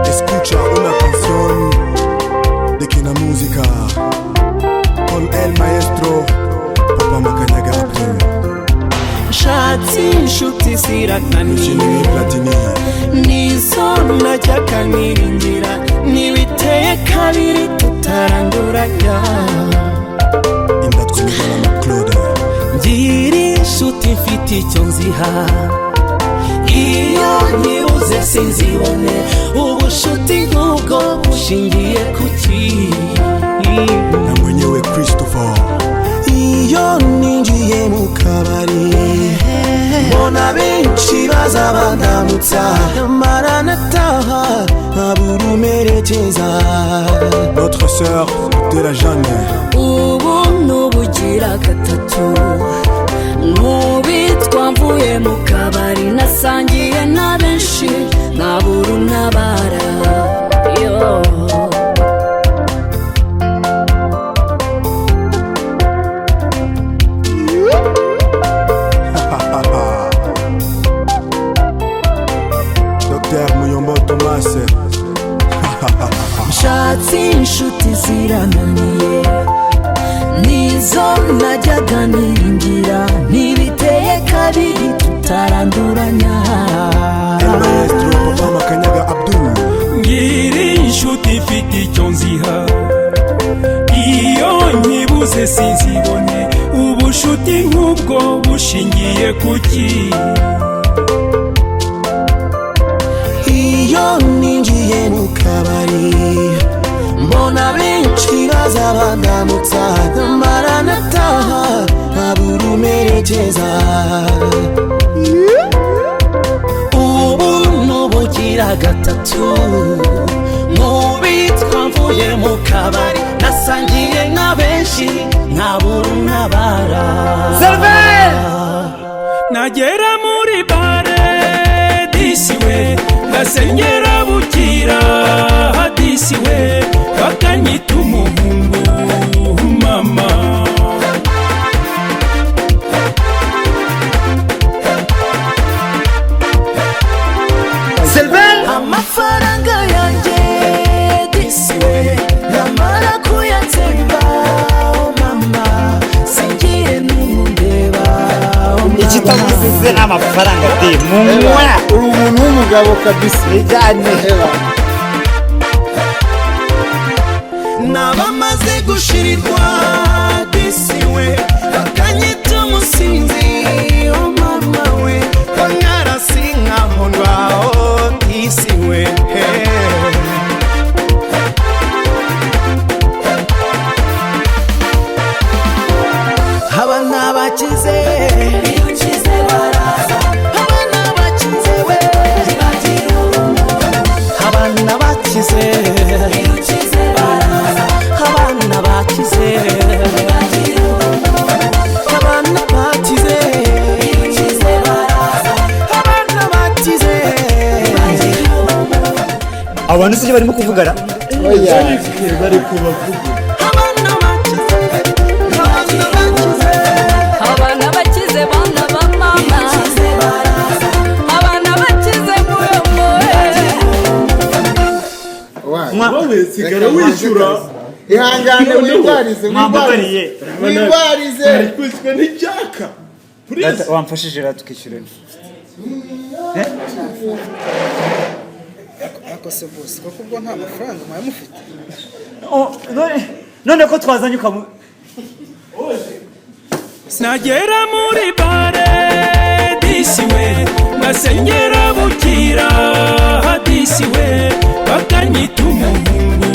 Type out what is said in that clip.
Escucha una canción de Kina Música con el maestro Papa Makanyaga Abdul. Shatsi inshuti zirananiye nizo najyaga niringira nibiteye kabiri tutaranduranya Indatwe n'Imana Claude ngiri inshuti mfite icyo nziha iyo nyibuze sinzibone ubushuti nk'ubwo bushingiye kuki na mwenyewe Christopher. iyo ninjiye mu kabari mbona benshi baza bandamutsa maranataha nkabura umerekeza. Notre sœur de la Jeanne. ubu n'ubugira gatatu nk'ubitwa mvuye mu kabari nasangiye na benshi nkabura untabara. Dr Muyombo Thomas. Shatsi inshuti zirananiye nizo najyaga niringira ntibiteye kabiri tutaranduranya. El maestro Papa Makanyaga Abdul. ngiri inshuti ifite icyo nziha iyo nyibuze sinzibone ubushuti nk'ubwo bushingiye kuki iyo ninjiye mu kabari mbona benshi baza bandamutsa maranataha nkabura umerekeza. ubu n'ubugira gatatu nk'ubitwa mvuye mu kabari nasangiye nka benshi nkabura untabara. nagera muri bare disiwe ngasenyera bukira hadisiwe bakanyita umuhungu mama. amafaranga yanjye disiwe namara kuyatsemba mama singiye n'umundeba. ikitamuzize n'amafaranga de munywa uri umuntu w'umugabo kabisa ijyane heba nabamaze gushirirwa disiwe bakanyita umusinzi. oh mama we bangarasi nkahondwaho disiwe. abana bakize baraza abana bakize we abana bakize baraza abana bakize abana bakize baraza abana bakize. abantu sije barimo kuvugana oya bari kubavuga abana bakize bana ba mama abana bakize wowe sigara wishyura ihangane wibarize arikuzwe n'icyaka wamfashije rero tukishyura akose bose kuko ubwo nta mafaranga mwaye mufite none ko twazanye ukamu nagera muri bare disiwe ngasenyera bukira hadisiwe bakanyita umuhungu